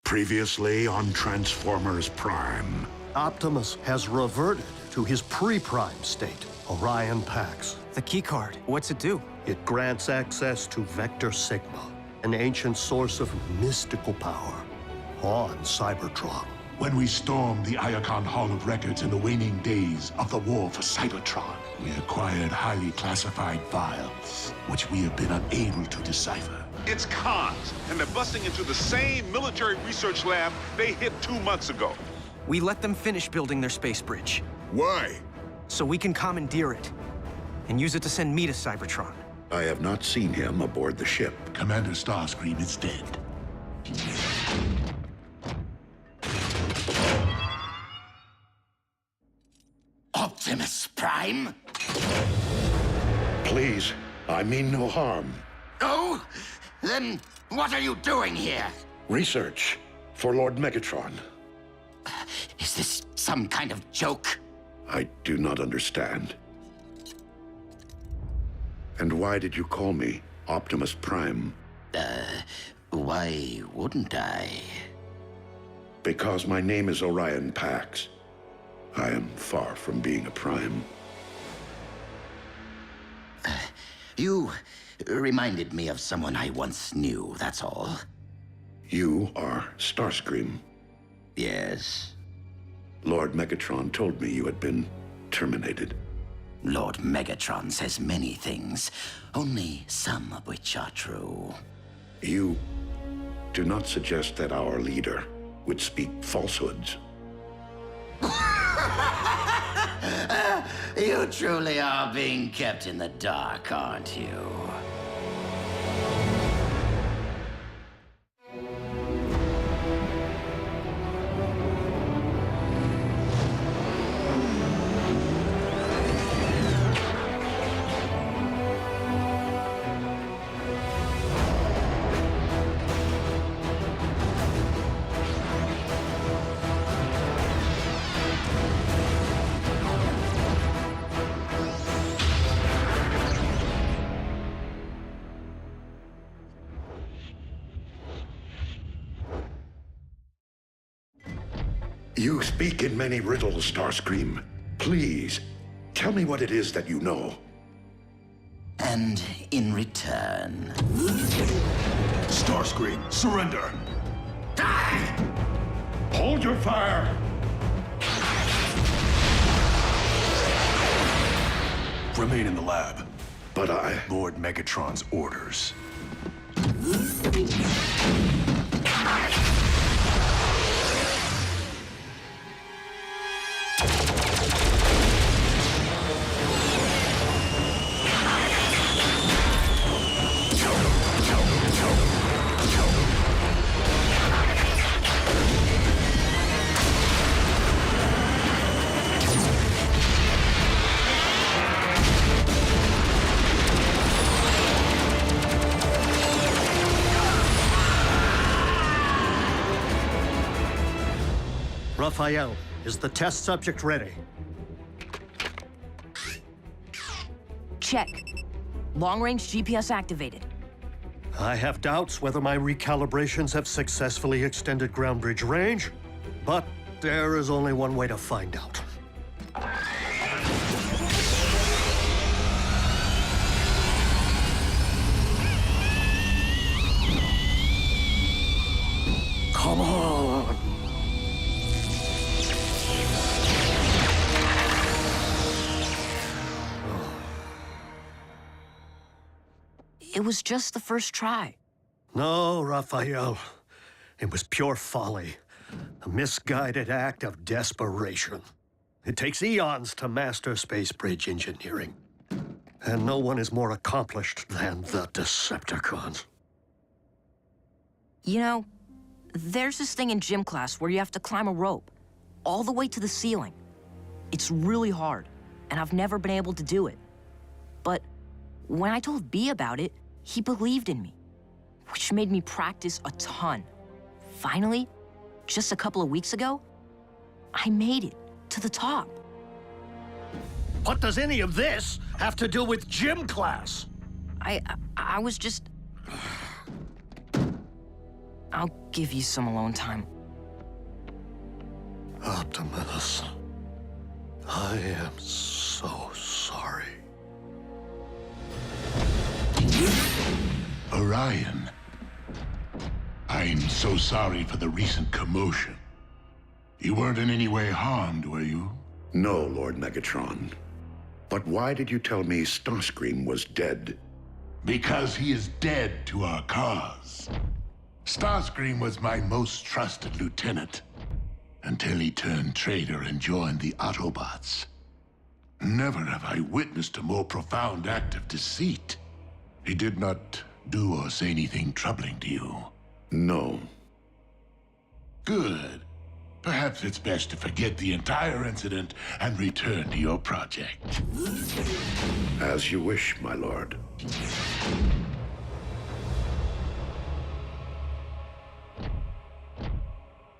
Previously on Transformers Prime. Optimus has reverted to his pre-prime state, Orion Pax. The keycard, what's it do? It grants access to Vector Sigma, an ancient source of mystical power on Cybertron. When we stormed the Iacon Hall of Records in the waning days of the war for Cybertron, we acquired highly classified files, which we have been unable to decipher. It's cons, and they're busting into the same military research lab they hit 2 months ago. We let them finish building their space bridge, Why? so we can commandeer it and use it to send me to Cybertron. I have not seen him aboard the ship. Commander Starscream is dead. Optimus Prime? Please, I mean no harm. Oh? Then what are you doing here? Research for Lord Megatron. Is this some kind of joke? I do not understand. And why did you call me Optimus Prime? Why wouldn't I? Because my name is Orion Pax. I am far from being a Prime. You reminded me of someone I once knew, that's all. You are Starscream. Yes. Lord Megatron told me you had been terminated. Lord Megatron says many things, only some of which are true. You do not suggest that our leader would speak falsehoods. You truly are being kept in the dark, aren't you? You speak in many riddles, Starscream. Please, tell me what it is that you know. And in return... Starscream, surrender! Die! Hold your fire! Remain in the lab. But Lord Megatron's orders. Raphael, is the test subject ready? Check. Long-range GPS activated. I have doubts whether my recalibrations have successfully extended ground bridge range, but there is only one way to find out. Come on! It was just the first try. No, Raphael. It was pure folly. A misguided act of desperation. It takes eons to master space bridge engineering. And no one is more accomplished than the Decepticons. You know, there's this thing in gym class where you have to climb a rope all the way to the ceiling. It's really hard, and I've never been able to do it. But when I told B about it, he believed in me, which made me practice a ton. Finally, just a couple of weeks ago, I made it to the top. What does any of this have to do with gym class? I was just... I'll give you some alone time. Optimus, I am so sorry. Orion, I'm so sorry for the recent commotion. You weren't in any way harmed, were you? No, Lord Megatron. But why did you tell me Starscream was dead? Because he is dead to our cause. Starscream was my most trusted lieutenant, until he turned traitor and joined the Autobots. Never have I witnessed a more profound act of deceit. He did not do or say anything troubling to you. No. Good. Perhaps it's best to forget the entire incident and return to your project. As you wish, my lord.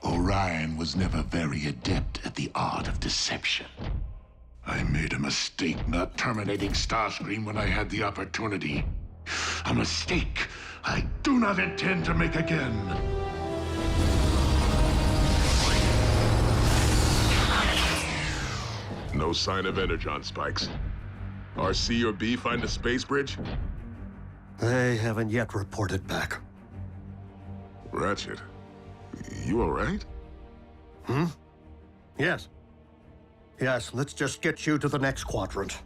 Orion was never very adept at the art of deception. I made a mistake not terminating Starscream when I had the opportunity. A mistake I do not intend to make again. No sign of energon spikes. Are C or B find the space bridge? They haven't yet reported back. Ratchet, you all right? Yes. Yes, let's just get you to the next quadrant.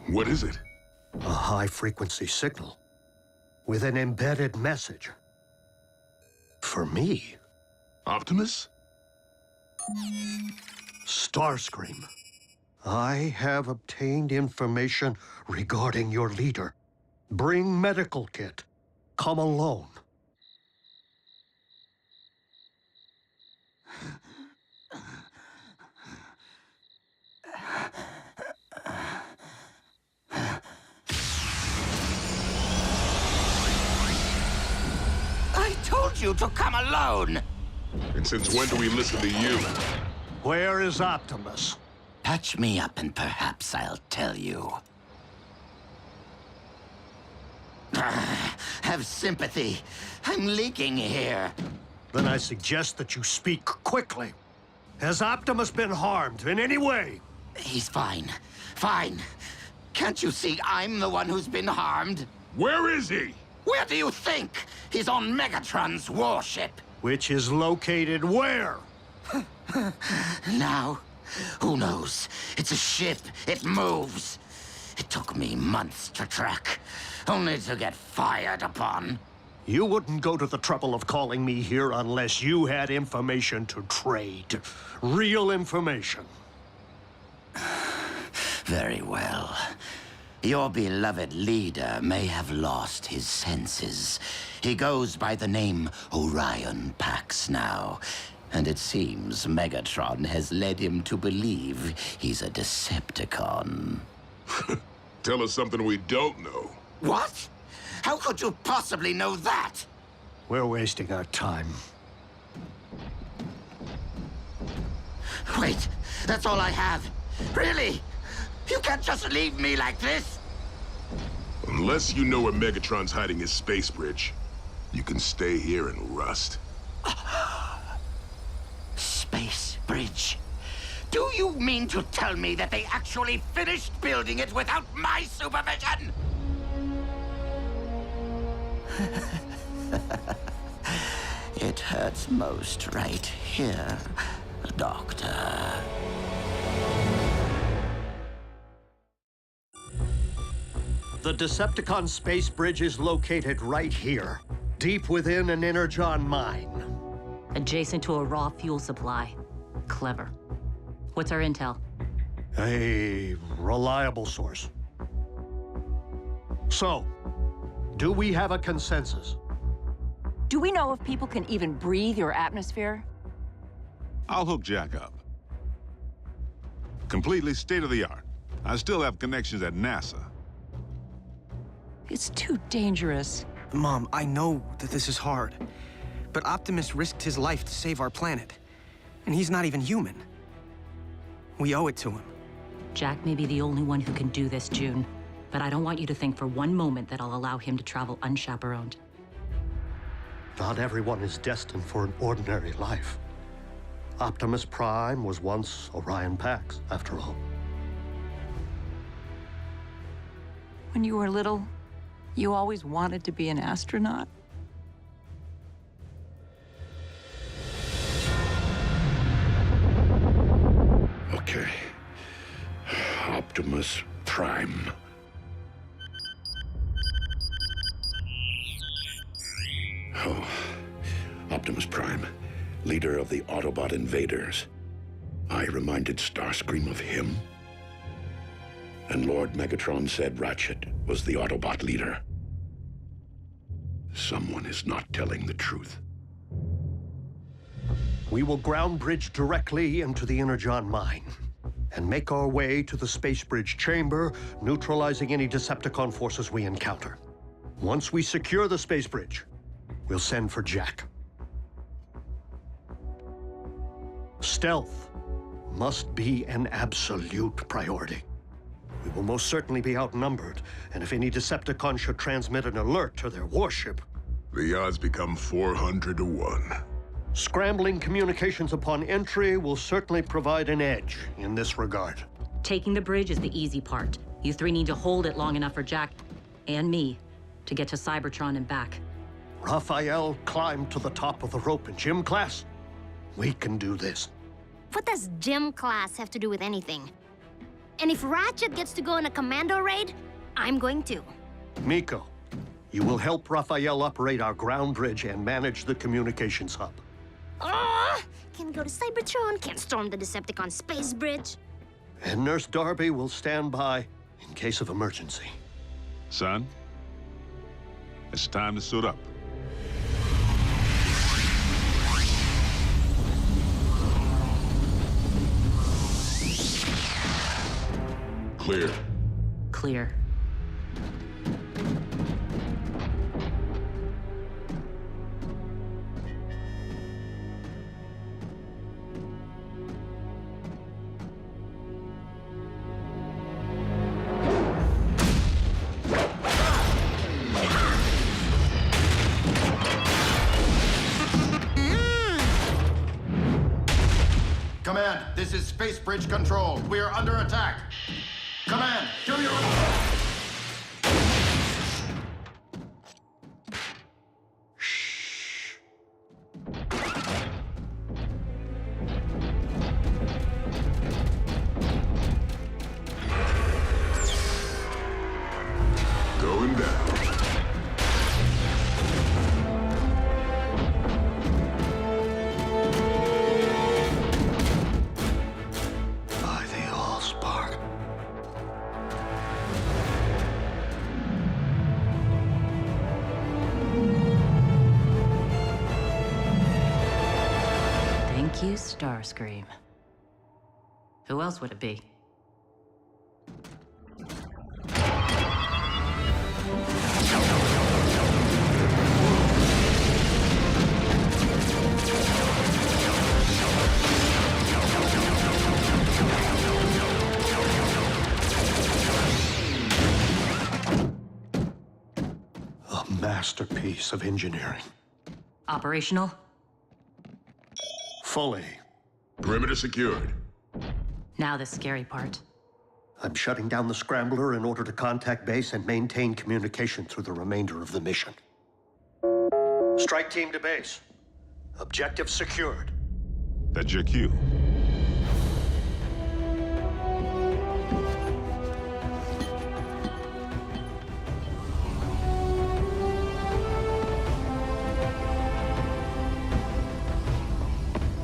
What is it? A high-frequency signal with an embedded message. For me. Optimus? Starscream. I have obtained information regarding your leader. Bring medical kit. Come alone. I told you to come alone! And since when do we listen to you? Where is Optimus? Patch me up and perhaps I'll tell you. Have sympathy. I'm leaking here. Then I suggest that you speak quickly. Has Optimus been harmed in any way? He's fine. Fine. Can't you see I'm the one who's been harmed? Where is he? Where do you think? He's on Megatron's warship. Which is located where? Now, who knows? It's a ship. It moves. It took me months to track, only to get fired upon. You wouldn't go to the trouble of calling me here unless you had information to trade. Real information. Very well. Your beloved leader may have lost his senses. He goes by the name Orion Pax now, and it seems Megatron has led him to believe he's a Decepticon. Tell us something we don't know. What? How could you possibly know that? We're wasting our time. Wait, that's all I have. Really? You can't just leave me like this? Unless you know where Megatron's hiding his space bridge, you can stay here and rust. Space bridge? Do you mean to tell me that they actually finished building it without my supervision? It hurts most right here, Doctor. The Decepticon space bridge is located right here, deep within an energon mine. Adjacent to a raw fuel supply. Clever. What's our intel? A reliable source. So, do we have a consensus? Do we know if people can even breathe your atmosphere? I'll hook Jack up. Completely state-of-the-art. I still have connections at NASA. It's too dangerous. Mom, I know that this is hard, but Optimus risked his life to save our planet, and he's not even human. We owe it to him. Jack may be the only one who can do this, June. But I don't want you to think for one moment that I'll allow him to travel unchaperoned. Not everyone is destined for an ordinary life. Optimus Prime was once Orion Pax, after all. When you were little, you always wanted to be an astronaut? Okay. Optimus Prime. Oh, Optimus Prime, leader of the Autobot invaders. I reminded Starscream of him. And Lord Megatron said Ratchet was the Autobot leader. Someone is not telling the truth. We will ground bridge directly into the Energon mine and make our way to the space bridge chamber, neutralizing any Decepticon forces we encounter. Once we secure the space bridge, we'll send for Jack. Stealth must be an absolute priority. We will most certainly be outnumbered, and if any Decepticon should transmit an alert to their warship... The odds become 400 to 1. Scrambling communications upon entry will certainly provide an edge in this regard. Taking the bridge is the easy part. You three need to hold it long enough for Jack and me to get to Cybertron and back. Raphael climbed to the top of the rope in gym class. We can do this. What does gym class have to do with anything? And if Ratchet gets to go on a commando raid, I'm going to. Miko, you will help Raphael operate our ground bridge and manage the communications hub. Can't go to Cybertron, can't storm the Decepticon space bridge. And Nurse Darby will stand by in case of emergency. Son, it's time to suit up. Clear. Clear. Command, this is Space Bridge Control. We are under attack. Command, do your... Going down. By the Allspark. Thank you, Starscream. Who else would it be? A masterpiece of engineering. Operational? Fully. Perimeter secured. Now the scary part. I'm shutting down the scrambler in order to contact base and maintain communication through the remainder of the mission. Strike team to base. Objective secured. That's your cue.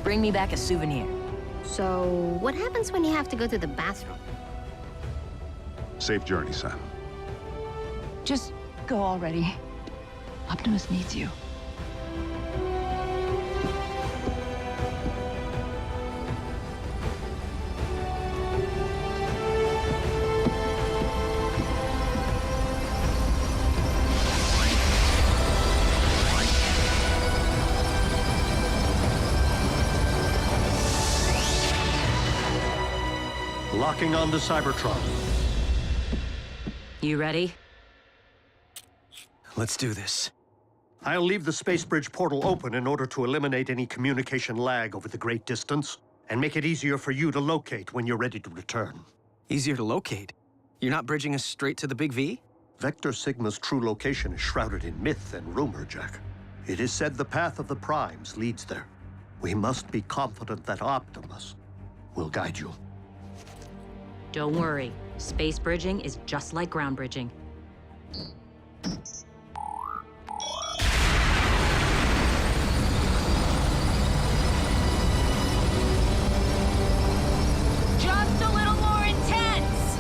Bring me back a souvenir. So, what happens when you have to go to the bathroom? Safe journey, son. Just go already. Optimus needs you. Locking onto Cybertron. You ready? Let's do this. I'll leave the space bridge portal open in order to eliminate any communication lag over the great distance and make it easier for you to locate when you're ready to return. Easier to locate? You're not bridging us straight to the Big V? Vector Sigma's true location is shrouded in myth and rumor, Jack. It is said the path of the Primes leads there. We must be confident that Optimus will guide you. Don't worry. Space bridging is just like ground bridging. Just a little more intense!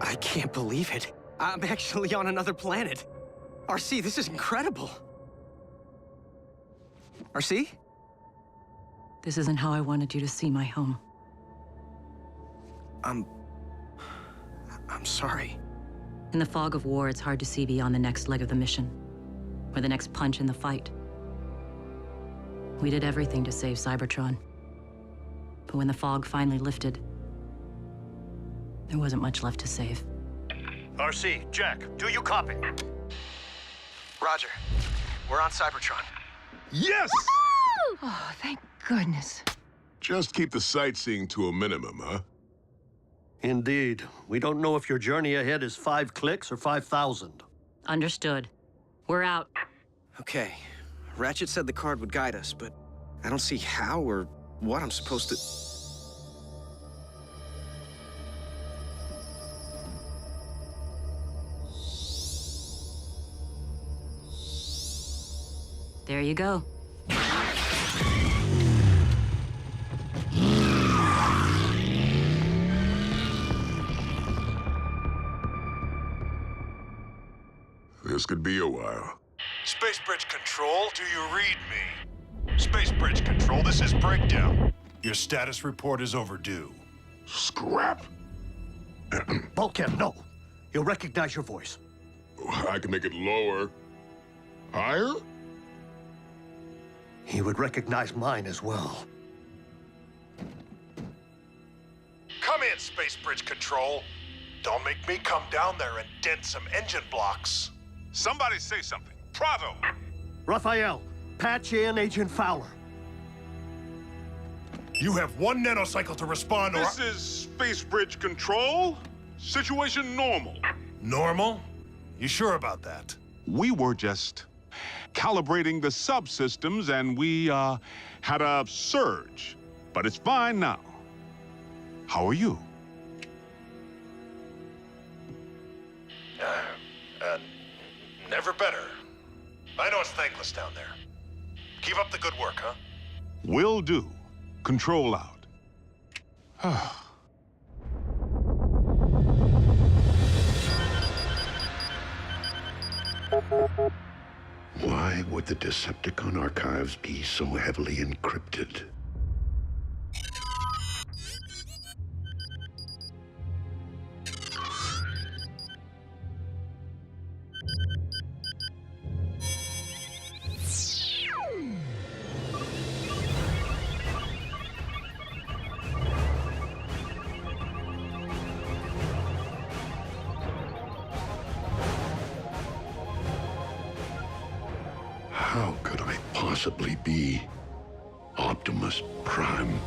I can't believe it. I'm actually on another planet. RC, this is incredible. RC? This isn't how I wanted you to see my home. I'm sorry. In the fog of war, it's hard to see beyond the next leg of the mission, or the next punch in the fight. We did everything to save Cybertron. But when the fog finally lifted, there wasn't much left to save. RC, Jack, do you copy? Roger. We're on Cybertron. Yes! Oh, thank goodness. Just keep the sightseeing to a minimum, huh? Indeed. We don't know if your journey ahead is 5 clicks or 5,000. Understood. We're out. Okay. Ratchet said the card would guide us, but I don't see how or what I'm supposed to... There you go. This could be a while. Space Bridge Control, do you read me? Space Bridge Control, this is Breakdown. Your status report is overdue. Scrap? Bulkhead, no. He'll recognize your voice. I can make it lower. Higher? He would recognize mine as well. Come in, Space Bridge Control. Don't make me come down there and dent some engine blocks. Somebody say something. Prado! Raphael, patch in Agent Fowler. You have 1 nanocycle to respond or... This is Space Bridge Control. Situation normal. Normal? You sure about that? We were just calibrating the subsystems and we had a surge. But it's fine now. How are you? Never better. I know it's thankless down there. Keep up the good work, huh? Will do. Control out. Why would the Decepticon archives be so heavily encrypted? How could I possibly be Optimus Prime?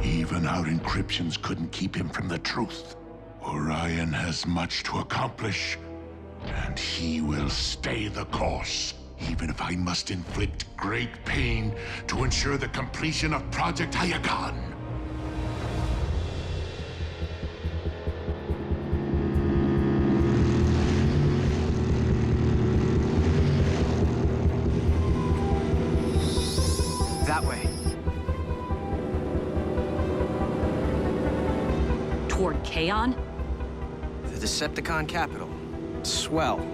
Even our encryptions couldn't keep him from the truth. Orion has much to accomplish, and he will stay the course. even if I must inflict great pain to ensure the completion of Project Hayagan. That way. Toward Kaon? The Decepticon capital. Swell.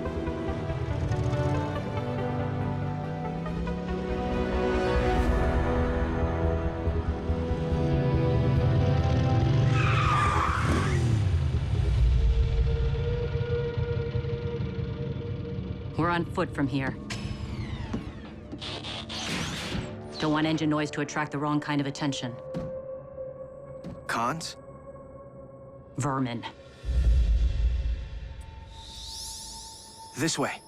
We're on foot from here. Don't want engine noise to attract the wrong kind of attention. Cons? Vermin. This way.